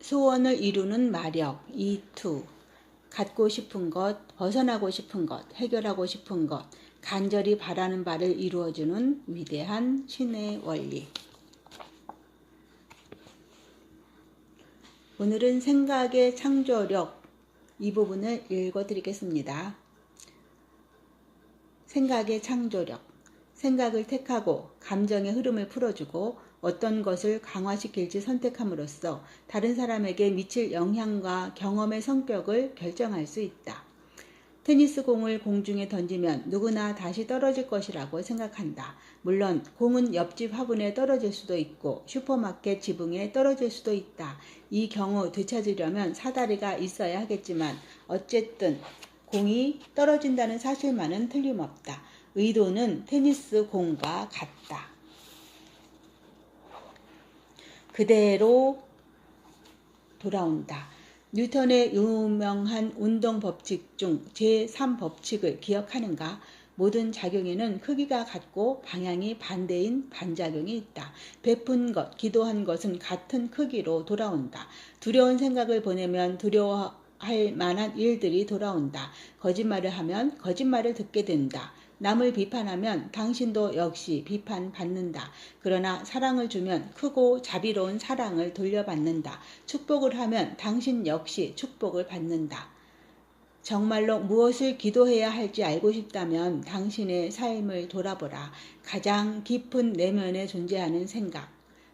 소원을 이루는 마력, 이투. 갖고 싶은 것, 벗어나고 싶은 것, 해결하고 싶은 것, 간절히 바라는 바를 이루어주는 위대한 신의 원리. 오늘은 생각의 창조력 이 부분을 읽어드리겠습니다. 생각의 창조력. 생각을 택하고 감정의 흐름을 풀어주고 어떤 것을 강화시킬지 선택함으로써 다른 사람에게 미칠 영향과 경험의 성격을 결정할 수 있다. 테니스 공을 공중에 던지면 누구나 다시 떨어질 것이라고 생각한다. 물론 공은 옆집 화분에 떨어질 수도 있고 슈퍼마켓 지붕에 떨어질 수도 있다. 이 경우 되찾으려면 사다리가 있어야 하겠지만 어쨌든 공이 떨어진다는 사실만은 틀림없다. 의도는 테니스 공과 같다. 그대로 돌아온다. 뉴턴의 유명한 운동 법칙 중 제3법칙을 기억하는가? 모든 작용에는 크기가 같고 방향이 반대인 반작용이 있다. 베푼 것, 기도한 것은 같은 크기로 돌아온다. 두려운 생각을 보내면 두려워할 만한 일들이 돌아온다. 거짓말을 하면 거짓말을 듣게 된다. 남을 비판하면 당신도 역시 비판받는다. 그러나 사랑을 주면 크고 자비로운 사랑을 돌려받는다. 축복을 하면 당신 역시 축복을 받는다. 정말로 무엇을 기도해야 할지 알고 싶다면 당신의 삶을 돌아보라. 가장 깊은 내면에 존재하는 생각,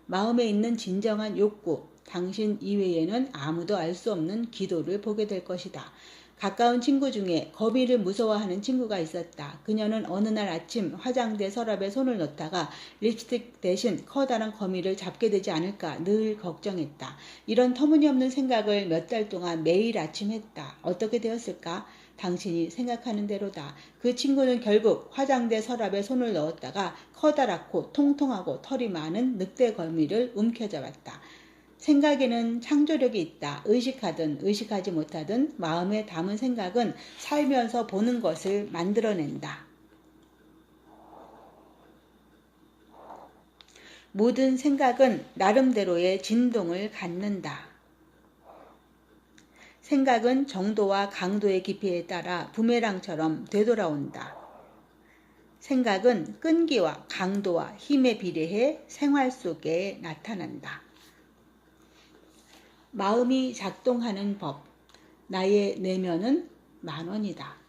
마음에 있는 진정한 욕구, 당신 이외에는 아무도 알 수 없는 기도를 보게 될 것이다. 가까운 친구 중에 거미를 무서워하는 친구가 있었다. 그녀는 어느 날 아침 화장대 서랍에 손을 넣다가 립스틱 대신 커다란 거미를 잡게 되지 않을까 늘 걱정했다. 이런 터무니없는 생각을 몇 달 동안 매일 아침 했다. 어떻게 되었을까? 당신이 생각하는 대로다. 그 친구는 결국 화장대 서랍에 손을 넣었다가 커다랗고 통통하고 털이 많은 늑대 거미를 움켜잡았다. 생각에는 창조력이 있다. 의식하든 의식하지 못하든 마음에 담은 생각은 살면서 보는 것을 만들어낸다. 모든 생각은 나름대로의 진동을 갖는다. 생각은 정도와 강도의 깊이에 따라 부메랑처럼 되돌아온다. 생각은 끈기와 강도와 힘에 비례해 생활 속에 나타난다. 마음이 작동하는 법. 나의 내면은 만원이다.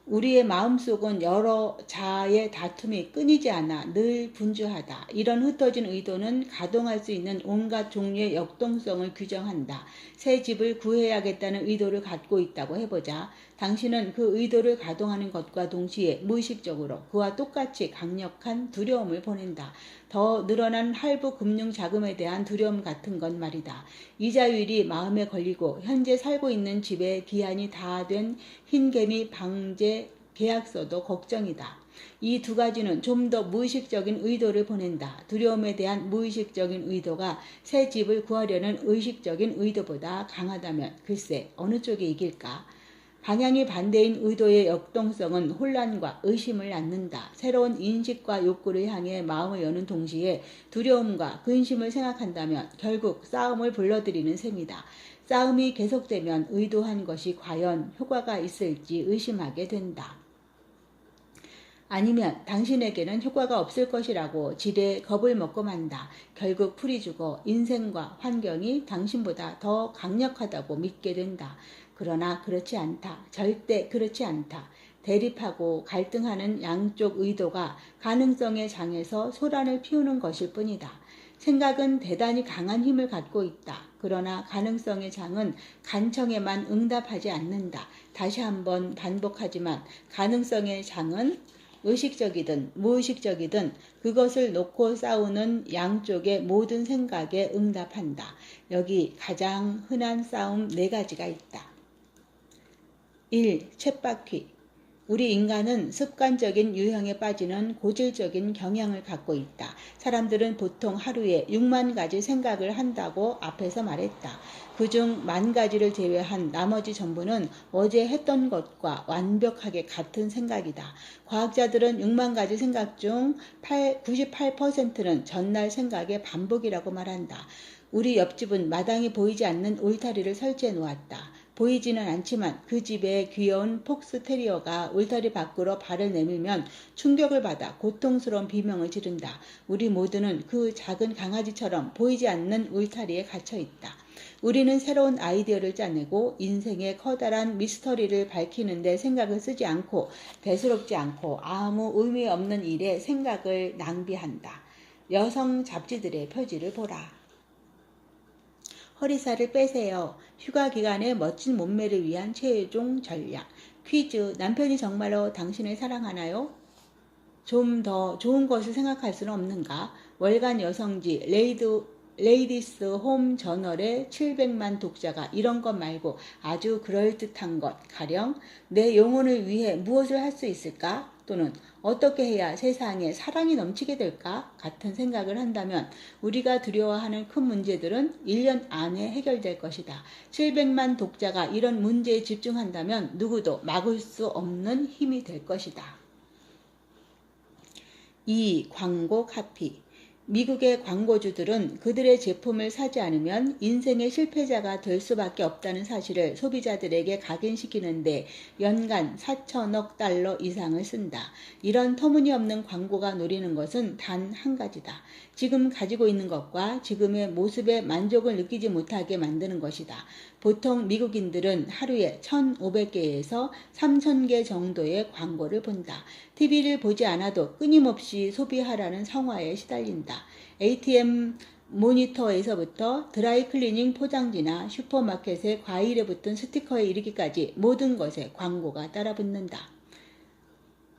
우리의 마음속은 여러 자아의 다툼이 끊이지 않아 늘 분주하다. 이런 흩어진 의도는 가동할 수 있는 온갖 종류의 역동성을 규정한다. 새 집을 구해야겠다는 의도를 갖고 있다고 해보자. 당신은 그 의도를 가동하는 것과 동시에 무의식적으로 그와 똑같이 강력한 두려움을 보낸다. 더 늘어난 할부 금융 자금에 대한 두려움 같은 건 말이다. 이자율이 마음에 걸리고 현재 살고 있는 집의 기한이 다 된 흰개미 방제 계약서도 걱정이다. 이 두 가지는 좀 더 무의식적인 의도를 보낸다. 두려움에 대한 무의식적인 의도가 새 집을 구하려는 의식적인 의도보다 강하다면 글쎄 어느 쪽이 이길까? 방향이 반대인 의도의 역동성은 혼란과 의심을 낳는다. 새로운 인식과 욕구를 향해 마음을 여는 동시에 두려움과 근심을 생각한다면 결국 싸움을 불러들이는 셈이다. 싸움이 계속되면 의도한 것이 과연 효과가 있을지 의심하게 된다. 아니면 당신에게는 효과가 없을 것이라고 지레 겁을 먹고 만다. 결국 풀이 주고 인생과 환경이 당신보다 더 강력하다고 믿게 된다. 그러나 그렇지 않다. 절대 그렇지 않다. 대립하고 갈등하는 양쪽 의도가 가능성의 장에서 소란을 피우는 것일 뿐이다. 생각은 대단히 강한 힘을 갖고 있다. 그러나 가능성의 장은 간청에만 응답하지 않는다. 다시 한번 반복하지만 가능성의 장은 의식적이든 무의식적이든 그것을 놓고 싸우는 양쪽의 모든 생각에 응답한다. 여기 가장 흔한 싸움 4가지가 있다. 1. 쳇바퀴. 우리 인간은 습관적인 유형에 빠지는 고질적인 경향을 갖고 있다. 사람들은 보통 하루에 6만 가지 생각을 한다고 앞에서 말했다. 그중 10,000가지를 제외한 나머지 전부는 어제 했던 것과 완벽하게 같은 생각이다. 과학자들은 6만 가지 생각 중 98%는 전날 생각의 반복이라고 말한다. 우리 옆집은 마당이 보이지 않는 울타리를 설치해 놓았다. 보이지는 않지만 그 집에 귀여운 폭스 테리어가 울타리 밖으로 발을 내밀면 충격을 받아 고통스러운 비명을 지른다. 우리 모두는 그 작은 강아지처럼 보이지 않는 울타리에 갇혀 있다. 우리는 새로운 아이디어를 짜내고 인생의 커다란 미스터리를 밝히는데 생각을 쓰지 않고 대수롭지 않고 아무 의미 없는 일에 생각을 낭비한다. 여성 잡지들의 표지를 보라. 허리살을 빼세요. 휴가 기간에 멋진 몸매를 위한 최종 전략. 퀴즈. 남편이 정말로 당신을 사랑하나요? 좀 더 좋은 것을 생각할 수는 없는가? 월간 여성지 레이디스 홈 저널의 700만 독자가 이런 것 말고 아주 그럴듯한 것, 가령 내 영혼을 위해 무엇을 할 수 있을까? 또는 어떻게 해야 세상에 사랑이 넘치게 될까? 같은 생각을 한다면 우리가 두려워하는 큰 문제들은 1년 안에 해결될 것이다. 700만 독자가 이런 문제에 집중한다면 누구도 막을 수 없는 힘이 될 것이다. 2. 광고 카피. 미국의 광고주들은 그들의 제품을 사지 않으면 인생의 실패자가 될 수밖에 없다는 사실을 소비자들에게 각인시키는데 연간 4천억 달러 이상을 쓴다. 이런 터무니없는 광고가 노리는 것은 단 한 가지다. 지금 가지고 있는 것과 지금의 모습에 만족을 느끼지 못하게 만드는 것이다. 보통 미국인들은 하루에 1,500개에서 3,000개 정도의 광고를 본다. TV를 보지 않아도 끊임없이 소비하라는 성화에 시달린다. ATM 모니터에서부터 드라이클리닝 포장지나 슈퍼마켓에 과일에 붙은 스티커에 이르기까지 모든 것에 광고가 따라붙는다.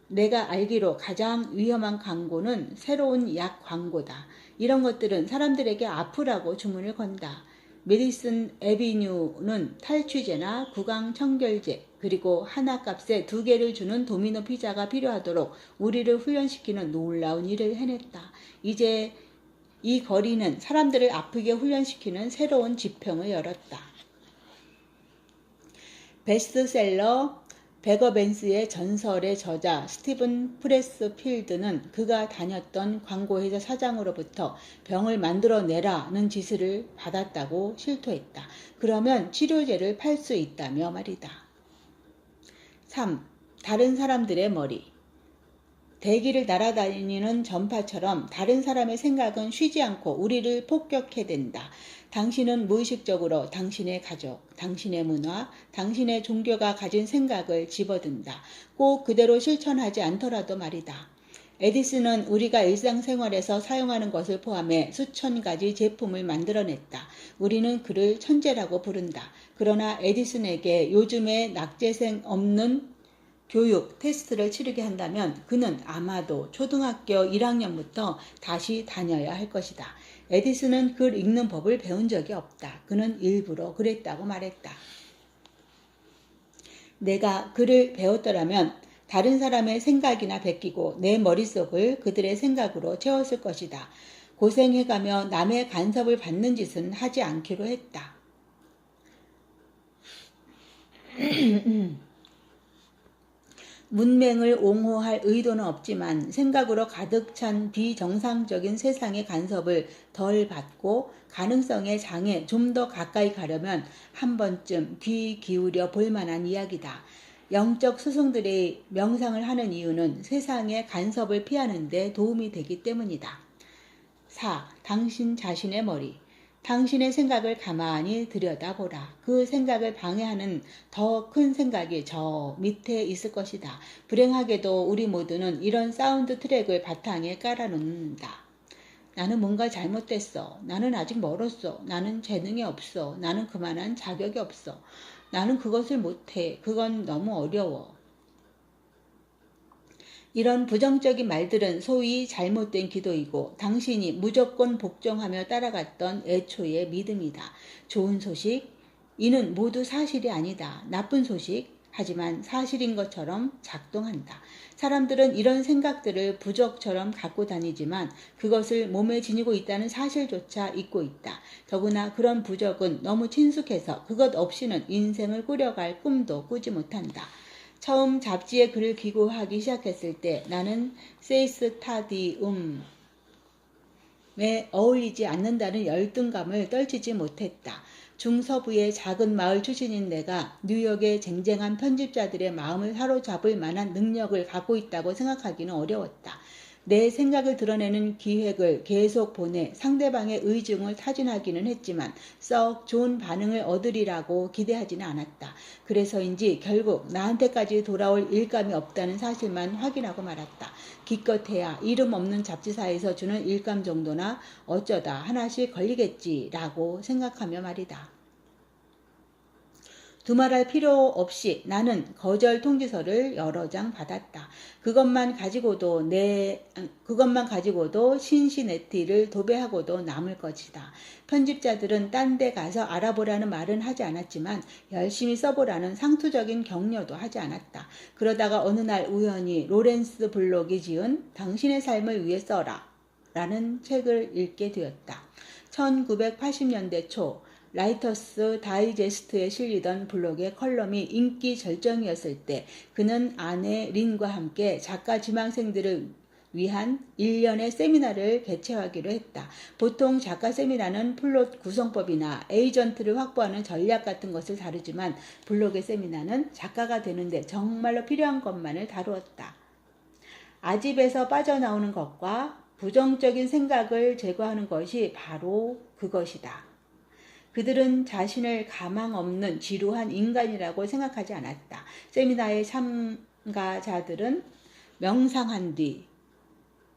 내가 알기로 가장 위험한 광고는 새로운 약 광고다. 이런 것들은 사람들에게 아프라고 주문을 건다. 메디슨 애비뉴는 탈취제나 구강 청결제 그리고 하나 값에 2개를 주는 도미노 피자가 필요하도록 우리를 훈련시키는 놀라운 일을 해냈다. 이제 이 거리는 사람들을 아프게 훈련시키는 새로운 지평을 열었다. 베스트셀러 베거벤스의 전설의 저자 스티븐 프레스필드는 그가 다녔던 광고회사 사장으로부터 병을 만들어내라는 지시를 받았다고 실토했다. 그러면 치료제를 팔 수 있다며 말이다. 3. 다른 사람들의 머리. 대기를 날아다니는 전파처럼 다른 사람의 생각은 쉬지 않고 우리를 폭격해댄다. 당신은 무의식적으로 당신의 가족, 당신의 문화, 당신의 종교가 가진 생각을 집어든다. 꼭 그대로 실천하지 않더라도 말이다. 에디슨은 우리가 일상생활에서 사용하는 것을 포함해 수천 가지 제품을 만들어냈다. 우리는 그를 천재라고 부른다. 그러나 에디슨에게 요즘에 낙제생 없는 교육 테스트를 치르게 한다면 그는 아마도 초등학교 1학년부터 다시 다녀야 할 것이다. 에디슨은 글 읽는 법을 배운 적이 없다. 그는 일부러 그랬다고 말했다. 내가 글을 배웠더라면 다른 사람의 생각이나 베끼고 내 머릿속을 그들의 생각으로 채웠을 것이다. 고생해가며 남의 간섭을 받는 짓은 하지 않기로 했다. 문맹을 옹호할 의도는 없지만 생각으로 가득 찬 비정상적인 세상의 간섭을 덜 받고 가능성의 장에 좀 더 가까이 가려면 한 번쯤 귀 기울여 볼 만한 이야기다. 영적 스승들이 명상을 하는 이유는 세상의 간섭을 피하는 데 도움이 되기 때문이다. 4. 당신 자신의 머리. 당신의 생각을 가만히 들여다보라. 그 생각을 방해하는 더 큰 생각이 저 밑에 있을 것이다. 불행하게도 우리 모두는 이런 사운드 트랙을 바탕에 깔아놓는다. 나는 뭔가 잘못됐어. 나는 아직 멀었어. 나는 재능이 없어. 나는 그만한 자격이 없어. 나는 그것을 못해. 그건 너무 어려워. 이런 부정적인 말들은 소위 잘못된 기도이고 당신이 무조건 복종하며 따라갔던 애초의 믿음이다. 좋은 소식, 이는 모두 사실이 아니다. 나쁜 소식, 하지만 사실인 것처럼 작동한다. 사람들은 이런 생각들을 부적처럼 갖고 다니지만 그것을 몸에 지니고 있다는 사실조차 잊고 있다. 더구나 그런 부적은 너무 친숙해서 그것 없이는 인생을 꾸려갈 꿈도 꾸지 못한다. 처음 잡지에 글을 기고하기 시작했을 때 나는 세이스타디움에 어울리지 않는다는 열등감을 떨치지 못했다. 중서부의 작은 마을 출신인 내가 뉴욕의 쟁쟁한 편집자들의 마음을 사로잡을 만한 능력을 갖고 있다고 생각하기는 어려웠다. 내 생각을 드러내는 기획을 계속 보내 상대방의 의중을 타진하기는 했지만 썩 좋은 반응을 얻으리라고 기대하지는 않았다. 그래서인지 결국 나한테까지 돌아올 일감이 없다는 사실만 확인하고 말았다. 기껏해야 이름 없는 잡지사에서 주는 일감 정도나 어쩌다 하나씩 걸리겠지라고 생각하며 말이다. 두말할 필요 없이 나는 거절 통지서를 여러 장 받았다. 그것만 가지고도 신시내티를 도배하고도 남을 것이다. 편집자들은 딴 데 가서 알아보라는 말은 하지 않았지만 열심히 써보라는 상투적인 격려도 하지 않았다. 그러다가 어느 날 우연히 로렌스 블록이 지은 당신의 삶을 위해 써라 라는 책을 읽게 되었다. 1980년대 초 라이터스 다이제스트에 실리던 블록의 컬럼이 인기 절정이었을 때 그는 아내 린과 함께 작가 지망생들을 위한 1년의 세미나를 개최하기로 했다. 보통 작가 세미나는 플롯 구성법이나 에이전트를 확보하는 전략 같은 것을 다루지만 블록의 세미나는 작가가 되는데 정말로 필요한 것만을 다루었다. 아집에서 빠져나오는 것과 부정적인 생각을 제거하는 것이 바로 그것이다. 그들은 자신을 가망 없는 지루한 인간이라고 생각하지 않았다. 세미나의 참가자들은 명상한 뒤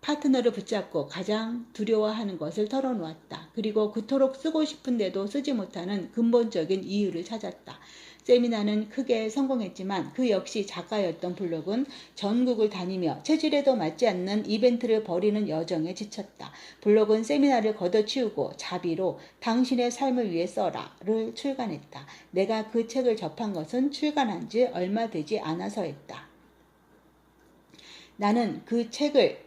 파트너를 붙잡고 가장 두려워하는 것을 털어놓았다. 그리고 그토록 쓰고 싶은데도 쓰지 못하는 근본적인 이유를 찾았다. 세미나는 크게 성공했지만 그 역시 작가였던 블록은 전국을 다니며 체질에도 맞지 않는 이벤트를 벌이는 여정에 지쳤다. 블록은 세미나를 걷어치우고 자비로 당신의 삶을 위해 써라를 출간했다. 내가 그 책을 접한 것은 출간한 지 얼마 되지 않아서였다. 나는 그 책을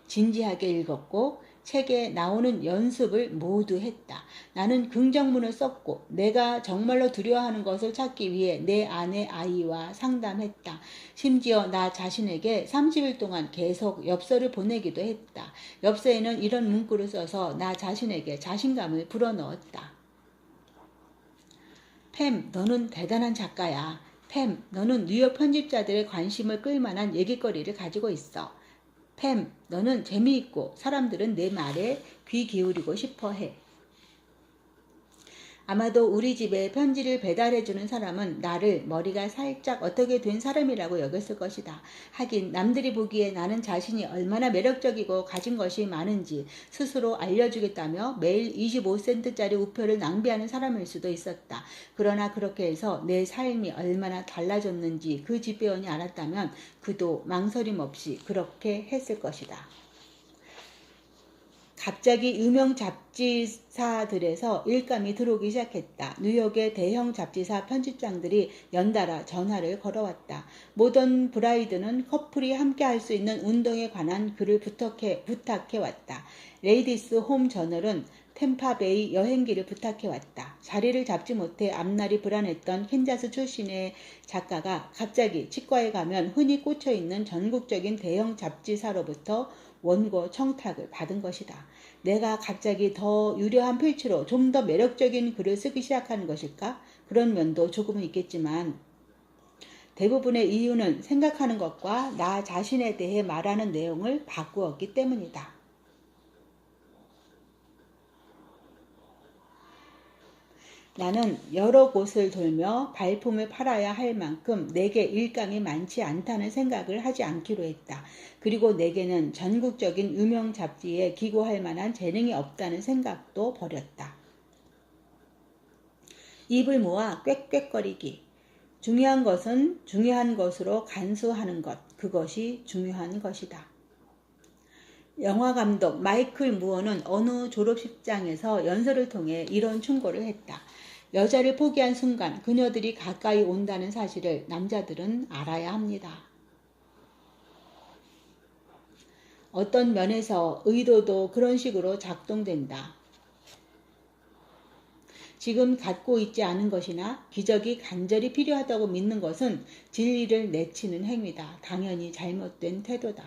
진지하게 읽었고 책에 나오는 연습을 모두 했다. 나는 긍정문을 썼고 내가 정말로 두려워하는 것을 찾기 위해 내 아내 아이와 상담했다. 심지어 나 자신에게 30일 동안 계속 엽서를 보내기도 했다. 엽서에는 이런 문구를 써서 나 자신에게 자신감을 불어넣었다. 팸, 너는 대단한 작가야. 팸, 너는 뉴욕 편집자들의 관심을 끌만한 얘기거리를 가지고 있어. 팸, 너는 재미있고 사람들은 내 말에 귀 기울이고 싶어해. 아마도 우리 집에 편지를 배달해주는 사람은 나를 머리가 살짝 어떻게 된 사람이라고 여겼을 것이다. 하긴 남들이 보기에 나는 자신이 얼마나 매력적이고 가진 것이 많은지 스스로 알려주겠다며 매일 25센트짜리 우표를 낭비하는 사람일 수도 있었다. 그러나 그렇게 해서 내 삶이 얼마나 달라졌는지 그 집배원이 알았다면 그도 망설임 없이 그렇게 했을 것이다. 갑자기 유명 잡지사들에서 일감이 들어오기 시작했다. 뉴욕의 대형 잡지사 편집장들이 연달아 전화를 걸어왔다. 모던 브라이드는 커플이 함께 할 수 있는 운동에 관한 글을 부탁해왔다. 레이디스 홈 저널은 템파베이 여행기를 부탁해왔다. 자리를 잡지 못해 앞날이 불안했던 캔자스 출신의 작가가 갑자기 치과에 가면 흔히 꽂혀있는 전국적인 대형 잡지사로부터 원고 청탁을 받은 것이다. 내가 갑자기 더 유려한 필치로 좀 더 매력적인 글을 쓰기 시작하는 것일까? 그런 면도 조금은 있겠지만 대부분의 이유는 생각하는 것과 나 자신에 대해 말하는 내용을 바꾸었기 때문이다. 나는 여러 곳을 돌며 발품을 팔아야 할 만큼 내게 일감이 많지 않다는 생각을 하지 않기로 했다. 그리고 내게는 전국적인 유명 잡지에 기고할 만한 재능이 없다는 생각도 버렸다. 입을 모아 꽥꽥거리기. 중요한 것은 중요한 것으로 간수하는 것. 그것이 중요한 것이다. 영화감독 마이클 무어는 어느 졸업식장에서 연설을 통해 이런 충고를 했다. 여자를 포기한 순간 그녀들이 가까이 온다는 사실을 남자들은 알아야 합니다. 어떤 면에서 의도도 그런 식으로 작동된다. 지금 갖고 있지 않은 것이나 기적이 간절히 필요하다고 믿는 것은 진리를 내치는 행위다. 당연히 잘못된 태도다.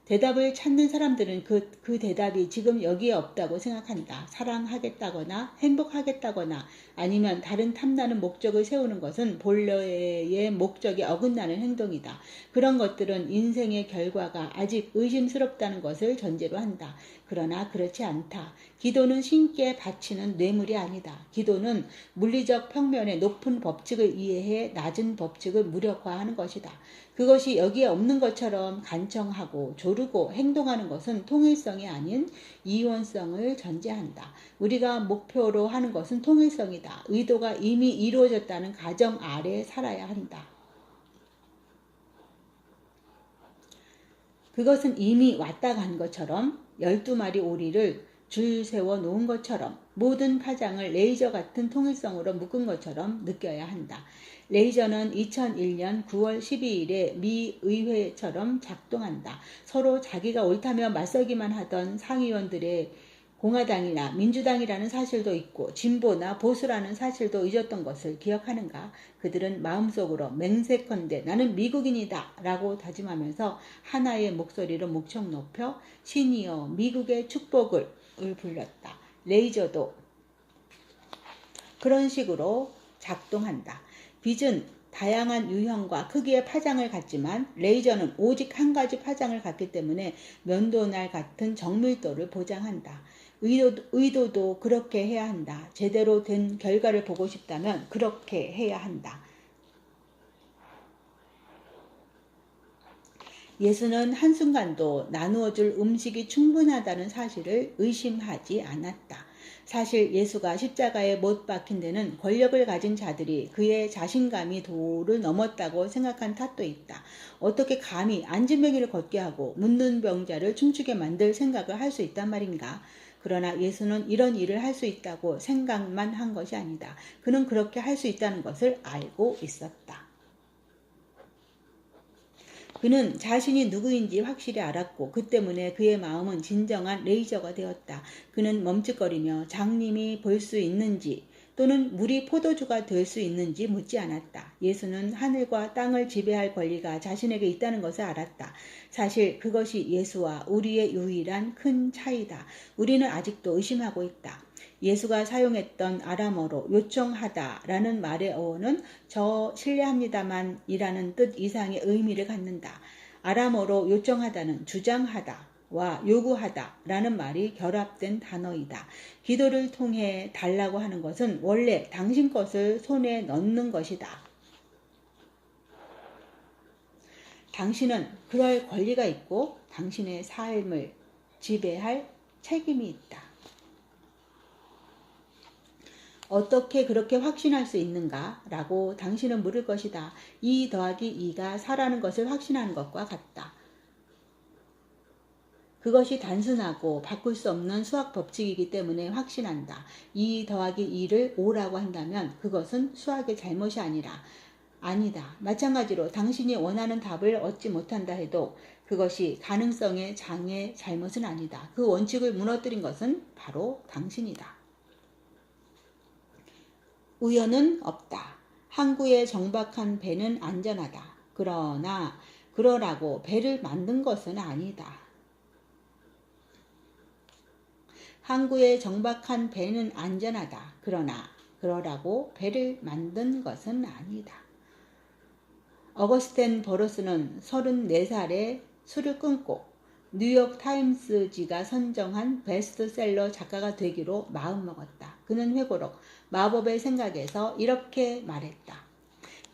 대답을 찾는 사람들은 그 대답이 지금 여기에 없다고 생각한다. 사랑하겠다거나 행복하겠다거나 아니면 다른 탐나는 목적을 세우는 것은 본래의 목적에 어긋나는 행동이다. 그런 것들은 인생의 결과가 아직 의심스럽다는 것을 전제로 한다. 그러나 그렇지 않다. 기도는 신께 바치는 뇌물이 아니다. 기도는 물리적 평면의 높은 법칙을 이해해 낮은 법칙을 무력화하는 것이다. 그것이 여기에 없는 것처럼 간청하고 조르고 행동하는 것은 통일성이 아닌 이원성을 전제한다. 우리가 목표로 하는 것은 통일성이다. 의도가 이미 이루어졌다는 가정 아래 살아야 한다. 그것은 이미 왔다 간 것처럼 12마리 오리를 줄 세워 놓은 것처럼 모든 파장을 레이저 같은 통일성으로 묶은 것처럼 느껴야 한다. 레이저는 2001년 9월 12일에 미 의회처럼 작동한다. 서로 자기가 옳다며 맞서기만 하던 상의원들의 공화당이나 민주당이라는 사실도 있고 진보나 보수라는 사실도 잊었던 것을 기억하는가? 그들은 마음속으로 맹세컨대 나는 미국인이다 라고 다짐하면서 하나의 목소리로 목청 높여 신이여 미국의 축복을 불렀다. 레이저도 그런 식으로 작동한다. 빛은 다양한 유형과 크기의 파장을 갖지만 레이저는 오직 한 가지 파장을 갖기 때문에 면도날 같은 정밀도를 보장한다. 의도도 그렇게 해야 한다. 제대로 된 결과를 보고 싶다면 그렇게 해야 한다. 예수는 한순간도 나누어줄 음식이 충분하다는 사실을 의심하지 않았다. 사실 예수가 십자가에 못 박힌 데는 권력을 가진 자들이 그의 자신감이 도를 넘었다고 생각한 탓도 있다. 어떻게 감히 안진뱅이를 걷게 하고 묻는 병자를 춤추게 만들 생각을 할 수 있단 말인가? 그러나 예수는 이런 일을 할 수 있다고 생각만 한 것이 아니다. 그는 그렇게 할 수 있다는 것을 알고 있었다. 그는 자신이 누구인지 확실히 알았고 그 때문에 그의 마음은 진정한 레이저가 되었다. 그는 멈칫거리며 장님이 볼 수 있는지 또는 물이 포도주가 될 수 있는지 묻지 않았다. 예수는 하늘과 땅을 지배할 권리가 자신에게 있다는 것을 알았다. 사실 그것이 예수와 우리의 유일한 큰 차이다. 우리는 아직도 의심하고 있다. 예수가 사용했던 아람어로 요청하다 라는 말의 어원은 저 실례합니다만 이라는 뜻 이상의 의미를 갖는다. 아람어로 요청하다는 주장하다 와 요구하다 라는 말이 결합된 단어이다. 기도를 통해 달라고 하는 것은 원래 당신 것을 손에 넣는 것이다. 당신은 그럴 권리가 있고 당신의 삶을 지배할 책임이 있다. 어떻게 그렇게 확신할 수 있는가? 라고 당신은 물을 것이다. 2 더하기 2가 4라는 것을 확신하는 것과 같다. 그것이 단순하고 바꿀 수 없는 수학 법칙이기 때문에 확신한다. 2 더하기 2를 5라고 한다면 그것은 수학의 잘못이 아니다. 마찬가지로 당신이 원하는 답을 얻지 못한다 해도 그것이 가능성의 장의 잘못은 아니다. 그 원칙을 무너뜨린 것은 바로 당신이다. 우연은 없다. 항구에 정박한 배는 안전하다. 그러라고 배를 만든 것은 아니다. 항구에 정박한 배는 안전하다. 그러라고 배를 만든 것은 아니다. 어거스텐 버로스는 34살에 술을 끊고 뉴욕 타임스지가 선정한 베스트셀러 작가가 되기로 마음먹었다. 그는 회고록 마법의 생각에서 이렇게 말했다.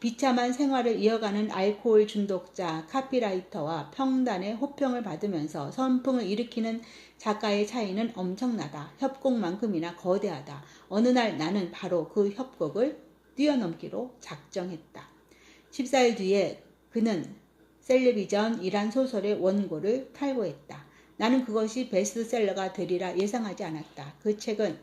비참한 생활을 이어가는 알코올 중독자 카피라이터와 평단의 호평을 받으면서 선풍을 일으키는 작가의 차이는 엄청나다. 협곡만큼이나 거대하다. 어느 날 나는 바로 그 협곡을 뛰어넘기로 작정했다. 14일 뒤에 그는 셀레비전이란 소설의 원고를 탈고했다. 나는 그것이 베스트셀러가 되리라 예상하지 않았다. 그 책은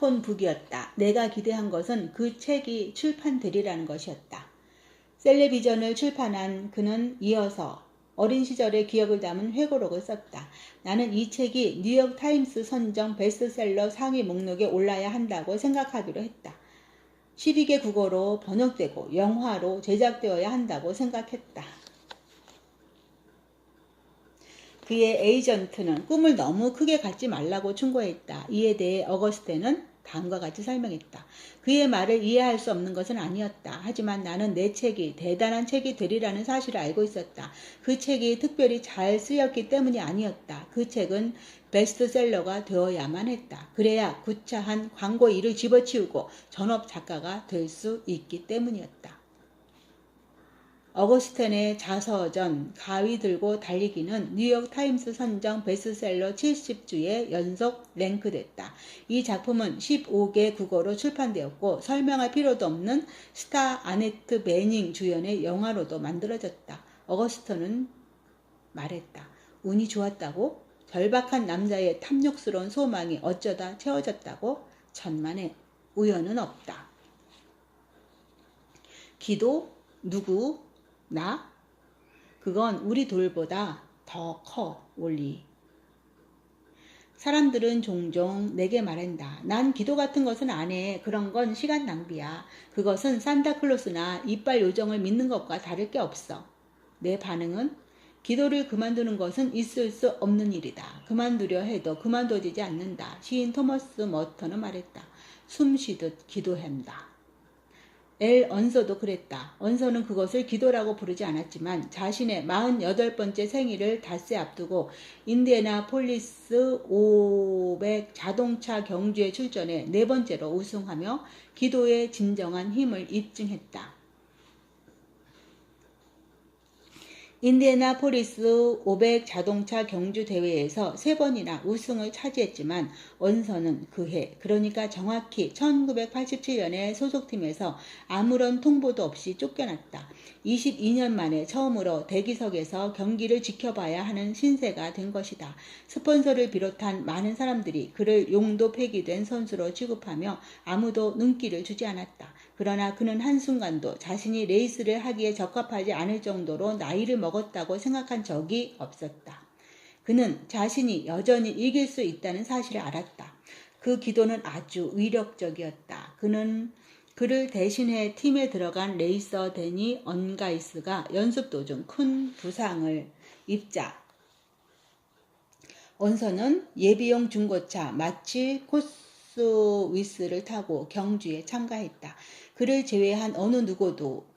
스타폰북이었다. 내가 기대한 것은 그 책이 출판되리라는 것이었다. 셀레비전을 출판한 그는 이어서 어린 시절의 기억을 담은 회고록을 썼다. 나는 이 책이 뉴욕타임스 선정 베스트셀러 상위 목록에 올라야 한다고 생각하기로 했다. 12개 국어로 번역되고 영화로 제작되어야 한다고 생각했다. 그의 에이전트는 꿈을 너무 크게 갖지 말라고 충고했다. 이에 대해 어거스테는 다음과 같이 설명했다. 그의 말을 이해할 수 없는 것은 아니었다. 하지만 나는 내 책이 대단한 책이 되리라는 사실을 알고 있었다. 그 책이 특별히 잘 쓰였기 때문이 아니었다. 그 책은 베스트셀러가 되어야만 했다. 그래야 구차한 광고 일을 집어치우고 전업 작가가 될 수 있기 때문이었다. 어거스텐의 자서전 가위 들고 달리기는 뉴욕타임스 선정 베스트셀러 70주에 연속 랭크됐다. 이 작품은 15개 국어로 출판되었고 설명할 필요도 없는 스타 아네트 베닝 주연의 영화로도 만들어졌다. 어거스턴은 말했다. 운이 좋았다고? 절박한 남자의 탐욕스러운 소망이 어쩌다 채워졌다고? 천만의 우연은 없다. 기도? 누구? 나? 그건 우리 돌보다 더 커, 올리. 사람들은 종종 내게 말한다. 난 기도 같은 것은 안 해. 그런 건 시간 낭비야. 그것은 산타클로스나 이빨 요정을 믿는 것과 다를 게 없어. 내 반응은 기도를 그만두는 것은 있을 수 없는 일이다. 그만두려 해도 그만둬지지 않는다. 시인 토머스 머터는 말했다. 숨 쉬듯 기도한다. 엘 언서도 그랬다. 언서는 그것을 기도라고 부르지 않았지만 자신의 48번째 생일을 닷새 앞두고 인디애나폴리스 500 자동차 경주에 출전해 4번째로 우승하며 기도의 진정한 힘을 입증했다. 인디애나폴리스 500 자동차 경주 대회에서 3번이나 우승을 차지했지만 언서는 그해, 그러니까 정확히 1987년에 소속팀에서 아무런 통보도 없이 쫓겨났다. 22년 만에 처음으로 대기석에서 경기를 지켜봐야 하는 신세가 된 것이다. 스폰서를 비롯한 많은 사람들이 그를 용도 폐기된 선수로 취급하며 아무도 눈길을 주지 않았다. 그러나 그는 한순간도 자신이 레이스를 하기에 적합하지 않을 정도로 나이를 먹었다고 생각한 적이 없었다. 그는 자신이 여전히 이길 수 있다는 사실을 알았다. 그 기도는 아주 위력적이었다. 그를 대신해 팀에 들어간 레이서 데니 언가이스가 연습 도중 큰 부상을 입자 언서는 예비용 중고차 마치 코스위스를 타고 경주에 참가했다. 그를 제외한 어느 누구도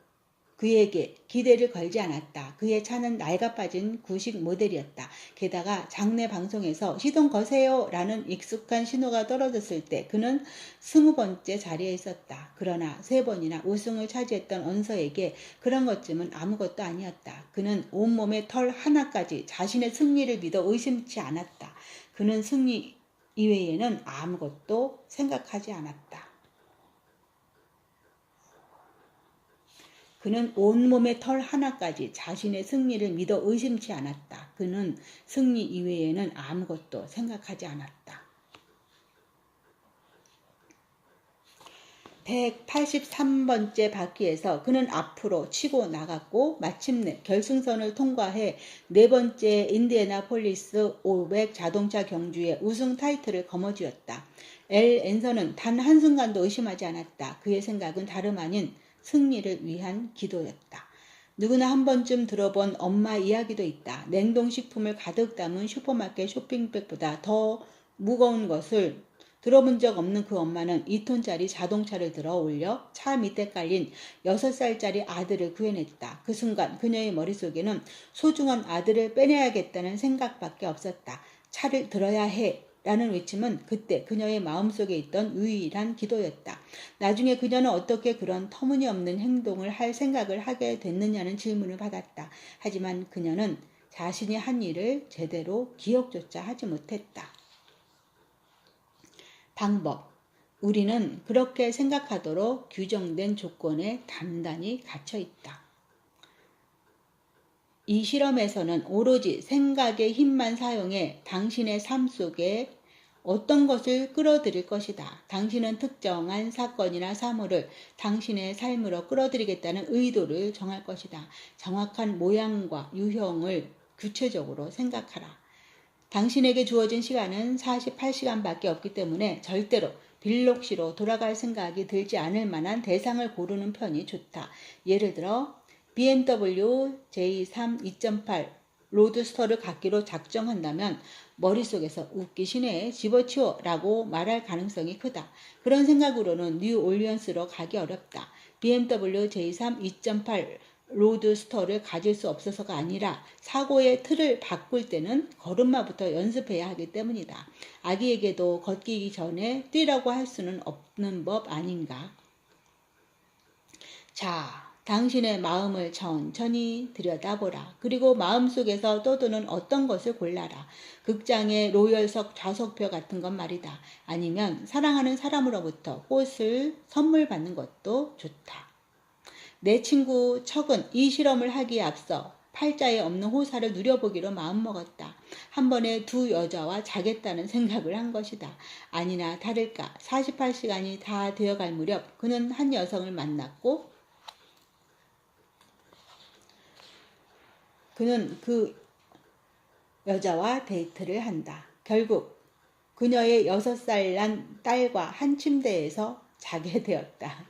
그에게 기대를 걸지 않았다. 그의 차는 낡아빠진 구식 모델이었다. 게다가 장내 방송에서 시동 거세요 라는 익숙한 신호가 떨어졌을 때 그는 20번째 자리에 있었다. 그러나 3번이나 우승을 차지했던 언서에게 그런 것쯤은 아무것도 아니었다. 그는 온몸의 털 하나까지 자신의 승리를 믿어 의심치 않았다. 그는 승리 이외에는 아무것도 생각하지 않았다. 그는 온몸의 털 하나까지 자신의 승리를 믿어 의심치 않았다. 그는 승리 이외에는 아무것도 생각하지 않았다. 183번째 바퀴에서 그는 앞으로 치고 나갔고 마침내 결승선을 통과해 4번째 인디애나폴리스 500 자동차 경주의 우승 타이틀을 거머쥐었다. 엘 앤서는 단 한순간도 의심하지 않았다. 그의 생각은 다름 아닌 승리를 위한 기도였다. 누구나 한 번쯤 들어본 엄마 이야기도 있다. 냉동식품을 가득 담은 슈퍼마켓 쇼핑백보다 더 무거운 것을 들어본 적 없는 그 엄마는 2톤짜리 자동차를 들어 올려 차 밑에 깔린 6살짜리 아들을 구해냈다. 그 순간 그녀의 머릿속에는 소중한 아들을 빼내야겠다는 생각밖에 없었다. 차를 들어야 해 라는 외침은 그때 그녀의 마음속에 있던 유일한 기도였다. 나중에 그녀는 어떻게 그런 터무니없는 행동을 할 생각을 하게 됐느냐는 질문을 받았다. 하지만 그녀는 자신이 한 일을 제대로 기억조차 하지 못했다. 방법. 우리는 그렇게 생각하도록 규정된 조건에 단단히 갇혀 있다. 이 실험에서는 오로지 생각의 힘만 사용해 당신의 삶 속에 어떤 것을 끌어들일 것이다. 당신은 특정한 사건이나 사물을 당신의 삶으로 끌어들이겠다는 의도를 정할 것이다. 정확한 모양과 유형을 구체적으로 생각하라. 당신에게 주어진 시간은 48시간밖에 없기 때문에 절대로 빌록시로 돌아갈 생각이 들지 않을 만한 대상을 고르는 편이 좋다. 예를 들어 BMW J3 2.8 로드스터를 갖기로 작정한다면 머릿속에서 웃기시네 집어치워 라고 말할 가능성이 크다. 그런 생각으로는 뉴올리언스로 가기 어렵다. BMW J3 2.8 로드스터를 가질 수 없어서가 아니라 사고의 틀을 바꿀 때는 걸음마부터 연습해야 하기 때문이다. 아기에게도 걷기 전에 뛰라고 할 수는 없는 법 아닌가? 자, 당신의 마음을 천천히 들여다보라. 그리고 마음속에서 떠도는 어떤 것을 골라라. 극장의 로열석 좌석표 같은 건 말이다. 아니면 사랑하는 사람으로부터 꽃을 선물 받는 것도 좋다. 내 친구 척은 이 실험을 하기에 앞서 팔자에 없는 호사를 누려보기로 마음먹었다. 한 번에 두 여자와 자겠다는 생각을 한 것이다. 아니나 다를까 48시간이 다 되어갈 무렵 그는 한 여성을 만났고 그는 그 여자와 데이트를 한다. 결국 그녀의 6살 난 딸과 한 침대에서 자게 되었다.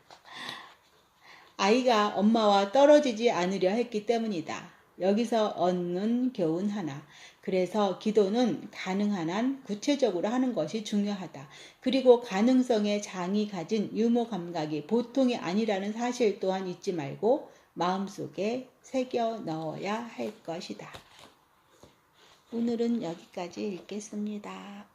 아이가 엄마와 떨어지지 않으려 했기 때문이다. 여기서 얻는 교훈 하나. 그래서 기도는 가능한 한 구체적으로 하는 것이 중요하다. 그리고 가능성의 장이 가진 유머 감각이 보통이 아니라는 사실 또한 잊지 말고 마음속에 새겨 넣어야 할 것이다. 오늘은 여기까지 읽겠습니다.